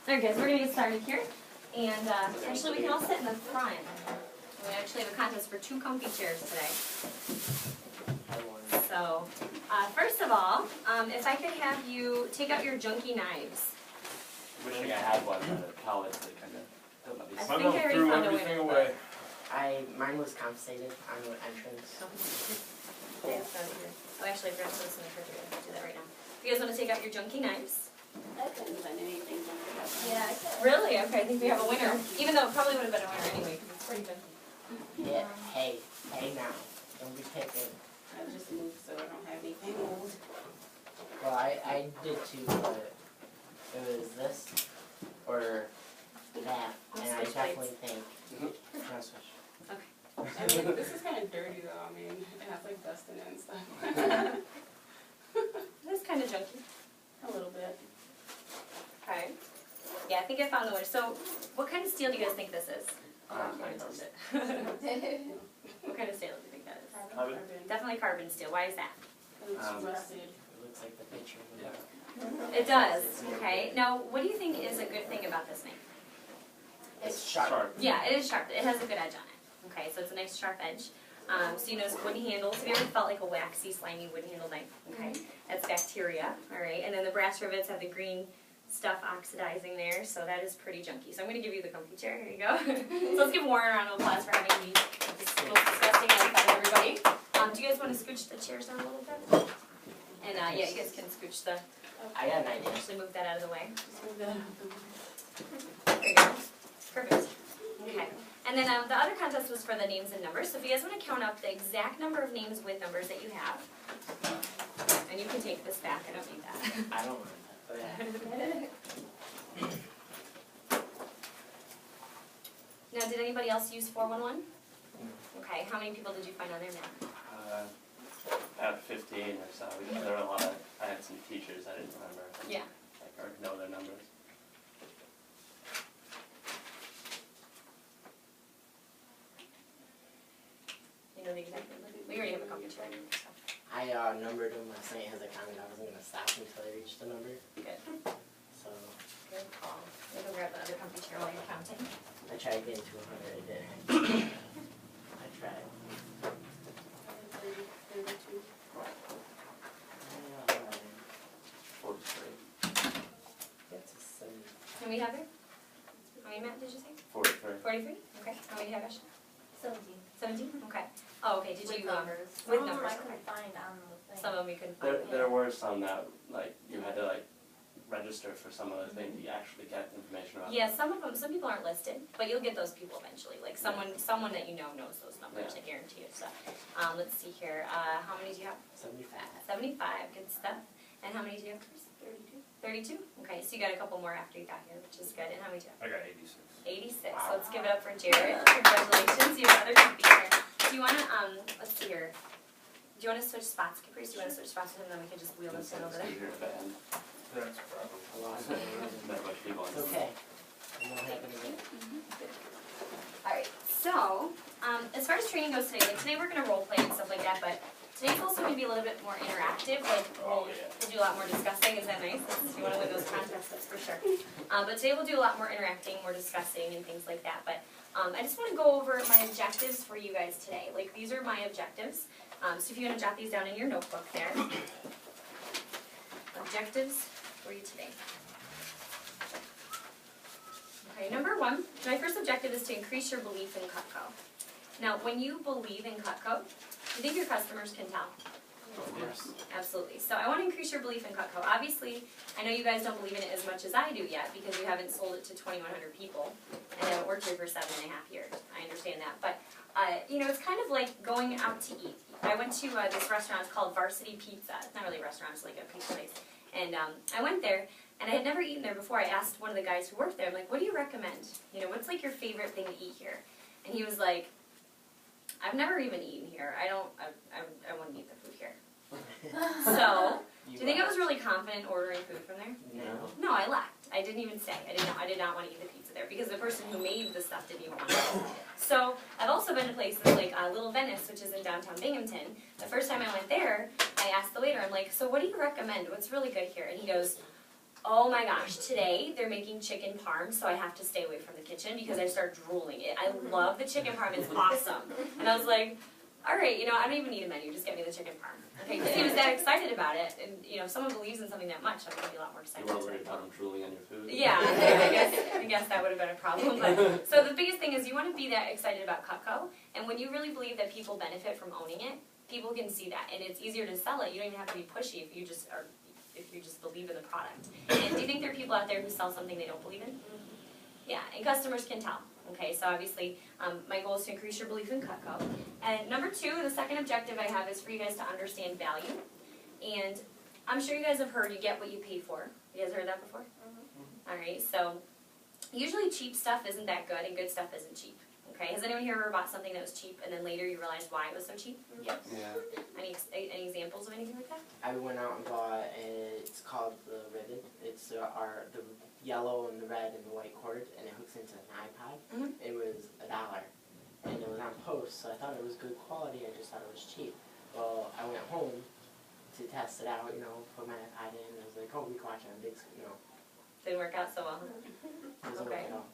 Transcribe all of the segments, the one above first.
Alright guys, we're going to get started here. And actually we can all sit in the front. We actually have a contest for 2 comfy chairs today. So, first of all, if I could have you take out your junky knives. Wish I had one, but a pallet that kind of don't let me I see. think I already found a winner. Away. Mine was confiscated on the entrance. Oh, actually I forgot to put this in the refrigerator. I'll do that right now. You guys want to take out your junky knives? I couldn't find anything junky about that. Yeah, I could. Really? Okay, I think we have a winner. Even though it probably would have been a winner anyway, because it's pretty junky. Yeah, hey now. Don't be picking. I just moved so I don't have anything old. Well, I did too, but it was this or that, Let's and I switch definitely plates. think. I'll switch. I mean, this is kind of dirty though. I mean, it has like dust in it and stuff. That's kind of junky. A little bit. Okay. Yeah, I think I found the winner. So, what kind of steel do you guys think this is? I know. What kind of steel do you think that is? Carbon? Definitely carbon steel. Why is that? It's rusted. It looks like the picture. Yeah. It does. Okay. Now, what do you think is a good thing about this thing? It's sharp. Yeah, it is sharp. It has a good edge on it. Okay, so it's a nice sharp edge. So you notice wooden handles. Have you ever felt like a waxy, slimy wooden handle knife? Okay, that's bacteria. All right, and then the brass rivets have the green stuff oxidizing there, so that is pretty junky. So I'm going to give you the comfy chair. Here you go. So let's give Warren a round of applause for having the most disgusting knife out of everybody. Do you guys want to scooch the chairs down a little bit? And yeah, you guys can scooch the. I got an idea. Actually, move that out of the way. Just move that out the way. There you go. Perfect. Okay. And then the other contest was for the names and numbers. So if you guys want to count up the exact number of names with numbers that you have, and you can take this back. I don't need that. I don't want that. Now, did anybody else use 411? Okay. How many people did you find on there now? About 15 or so. There were a lot of, I had some teachers I didn't remember. Yeah. Or know their numbers. You know the exact number? We already have a comfy chair. So. I numbered them last night as I counted. I wasn't gonna stop until I reached the number. Good. So Good call. We'll go grab the other comfy chair while you're counting. I tried getting to 100. I didn't. I tried. 30, 32. 43. It's a 7. How many have there? How many, Matt, did you say? 43. 43? Okay. How many do you have, Ashley? 17. 17? Okay. Oh, okay. Did With you, numbers. with Some of them numbers, I okay. couldn't find on the thing. Some of them you couldn't find. There were some that, like, you had to, like, register for some other thing to actually get information about. Yeah, them. some people aren't listed, but you'll get those people eventually. Like someone that you know knows those numbers, I guarantee you. So, let's see here. How many do you have? 75. 75. Good stuff. And how many do you have, Chris? 32. 32? Okay, so you got a couple more after you got here, which is good. And how many do you have? I got 86. 86. So let's give it up for Jared. Congratulations. You have another comfy chair. Do you want to, let's see here. Do you want to switch spots, Caprice? Do you want to switch spots with him, then we can just wheel this in over there? Easier to bend. That's probably. I lost Not much people in It's okay. It won't happen again. Alright, so, as far as training goes today, like today we're going to role play and stuff like that, but today's also going to be a little bit more interactive, like Oh, yeah. we'll do a lot more discussing, is that nice? If you want to win those contests, that's for sure. But today we'll do a lot more interacting, more discussing and things like that, but I just want to go over my objectives for you guys today. Like, these are my objectives, so if you want to jot these down in your notebook there. Objectives for you today. Okay, number 1, my first objective is to increase your belief in Cutco. Now, when you believe in Cutco, you think your customers can tell? Yes. Absolutely. So I want to increase your belief in Cutco. Obviously, I know you guys don't believe in it as much as I do yet because you haven't sold it to 2,100 people and I haven't worked here for 7.5 years. I understand that. But, you know, it's kind of like going out to eat. I went to this restaurant, it's called Varsity Pizza. It's not really a restaurant, it's like a pizza place. And I went there, and I had never eaten there before. I asked one of the guys who worked there, I'm like, what do you recommend? You know, what's like your favorite thing to eat here? And he was like, I've never even eaten here. I wouldn't eat the food here. So, do you think I was really confident ordering food from there? No. No, I left. I didn't even say. I did not want to eat the pizza there because the person who made the stuff didn't even want it. So, I've also been to places like Little Venice, which is in downtown Binghamton. The first time I went there, I asked the waiter, I'm like, so what do you recommend? What's really good here? And he goes, Oh my gosh, today they're making chicken parm, so I have to stay away from the kitchen because I start drooling. I love the chicken parm, it's awesome. And I was like, all right, I don't even need a menu, just get me the chicken parm. Okay, because he was that excited about it, and if someone believes in something that much, I'm gonna be a lot more You excited. weren't worried about them drooling on your food? Yeah, I guess that would have been a problem. But, so the biggest thing is you want to be that excited about Cutco, and when you really believe that people benefit from owning it, people can see that, and it's easier to sell it. You don't even have to be pushy if you just believe in the product. And do you think there are people out there who sell something they don't believe in? Yeah, and customers can tell. Okay, so obviously, my goal is to increase your belief in Cutco. And number 2, the second objective I have is for you guys to understand value. And I'm sure you guys have heard you get what you pay for. You guys heard that before? Alright, so usually cheap stuff isn't that good and good stuff isn't cheap. Okay, has anyone here ever bought something that was cheap and then later you realized why it was so cheap? Yes. Yeah. Any examples of anything like that? I went out and bought it's called the Ribbon. It's the yellow and the red and the white cord, and it hooks into an iPod. Mhm. It was $1, and it was on post, so I thought it was good quality. I just thought it was cheap. Well, I went home to test it out, put my iPod in, and I was like, oh, we can watch it on big screen. Didn't work out so well. It doesn't work Okay. at all.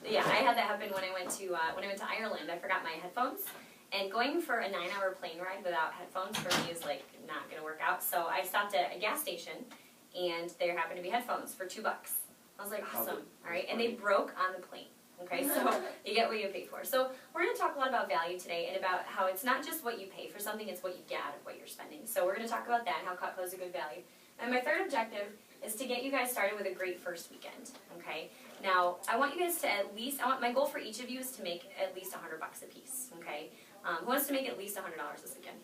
Yeah, I had that happen when I went to Ireland. I forgot my headphones, and going for a 9-hour plane ride without headphones for me is like not gonna work out. So I stopped at a gas station, and there happened to be headphones for $2. I was like, awesome, all right, and they broke on the plane. Okay, so you get what you pay for. So we're going to talk a lot about value today and about how it's not just what you pay for something, it's what you get out of what you're spending. So we're going to talk about that and how Cutco is a good value. And my third objective is to get you guys started with a great first weekend. Okay. Now I want you guys to my goal for each of you is to make at least $100 a piece. Okay. Who wants to make at least $100 this weekend?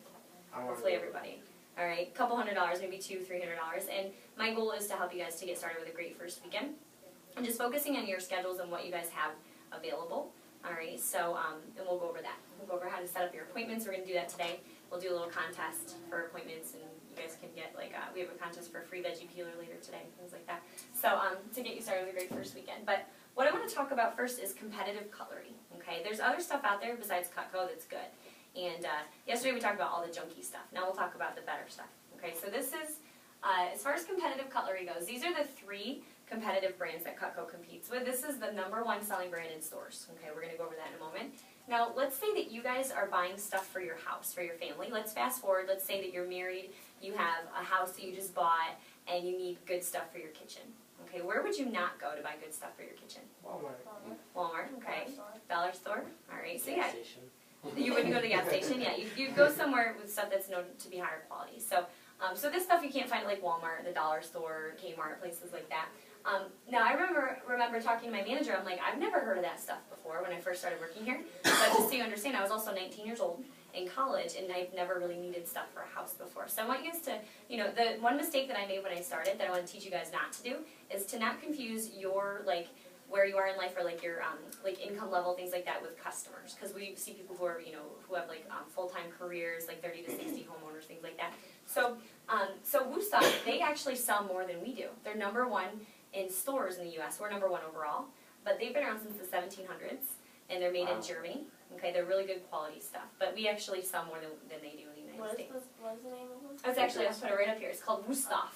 Hopefully everybody. All right, a couple $100, maybe $200, $300, and my goal is to help you guys to get started with a great first weekend. And just focusing on your schedules and what you guys have available. All right, so and we'll go over that. We'll go over how to set up your appointments. We're going to do that today. We'll do a little contest for appointments, and you guys can get we have a contest for a free veggie peeler later today, things like that. So to get you started with a great first weekend. But what I want to talk about first is competitive cutlery. Okay, there's other stuff out there besides Cutco that's good. And yesterday we talked about all the junky stuff. Now we'll talk about the better stuff. Okay, so this is as far as competitive cutlery goes. These are the 3 competitive brands that Cutco competes with. This is the #1 selling brand in stores. Okay, we're going to go over that in a moment. Now, let's say that you guys are buying stuff for your house, for your family. Let's fast forward. Let's say that you're married, you have a house that you just bought, and you need good stuff for your kitchen. Okay, where would you not go to buy good stuff for your kitchen? Walmart, okay. Dollar store, all right. So yeah, Gas station. you wouldn't go to the gas station, yeah. You'd go somewhere with stuff that's known to be higher quality. So, so this stuff you can't find at like Walmart, the dollar store, Kmart, places like that. Now I remember talking to my manager. I'm like, I've never heard of that stuff before when I first started working here. But just so you understand, I was also 19 years old in college, and I've never really needed stuff for a house before. So I want you guys to, the one mistake that I made when I started that I want to teach you guys not to do is to not confuse your where you are in life or your income level, things like that, with customers, because we see people who are who have full-time careers, 30 to 60 homeowners, things like that. So Woostock, they actually sell more than we do. They're #1 in stores in the U.S. We're #1 overall, but they've been around since the 1700s, and they're made in Germany. Okay, they're really good quality stuff, but we actually sell more than they do in the United States. What is the name of it? It's actually, I'll put it right up here. It's called Wusthof.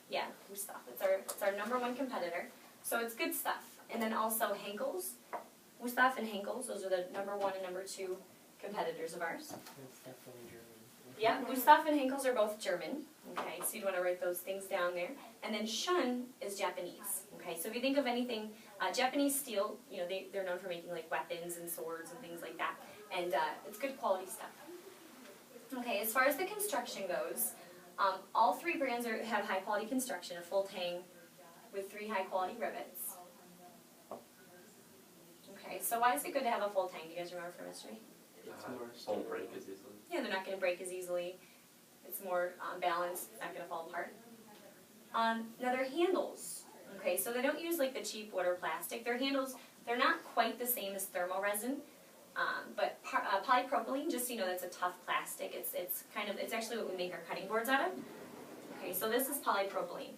Yeah, Wusthof. It's our #1 competitor. So it's good stuff. And then also Henkel's. Wusthof and Henkel's, those are the #1 and #2 competitors of ours. It's definitely German. Yeah, Wusthof and Henkel's are both German. Okay, so you'd want to write those things down there. And then Shun is Japanese. Okay, so if you think of anything, Japanese steel, they're known for making weapons and swords and things like that. And it's good quality stuff. Okay, as far as the construction goes, all 3 brands have high quality construction, a full tang with 3 high quality rivets. Okay, so why is it good to have a full tang? Do you guys remember from history? It's more Won't break as easily. Yeah, they're not going to break as easily. It's more balanced. It's not going to fall apart. Now their handles. Okay, so they don't use the cheap wood or plastic. Their handles, they're not quite the same as thermoresin, but polypropylene, just so you know, that's a tough plastic. It's actually what we make our cutting boards out of. Okay, so this is polypropylene.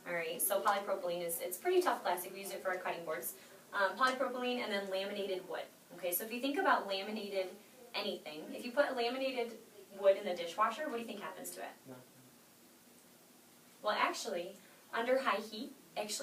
All right, so polypropylene it's pretty tough plastic. We use it for our cutting boards. Polypropylene and then laminated wood. Okay, so if you think about laminated anything, if you put laminated wood in the dishwasher, what do you think happens to it? Nothing. Well, actually, under high heat, actually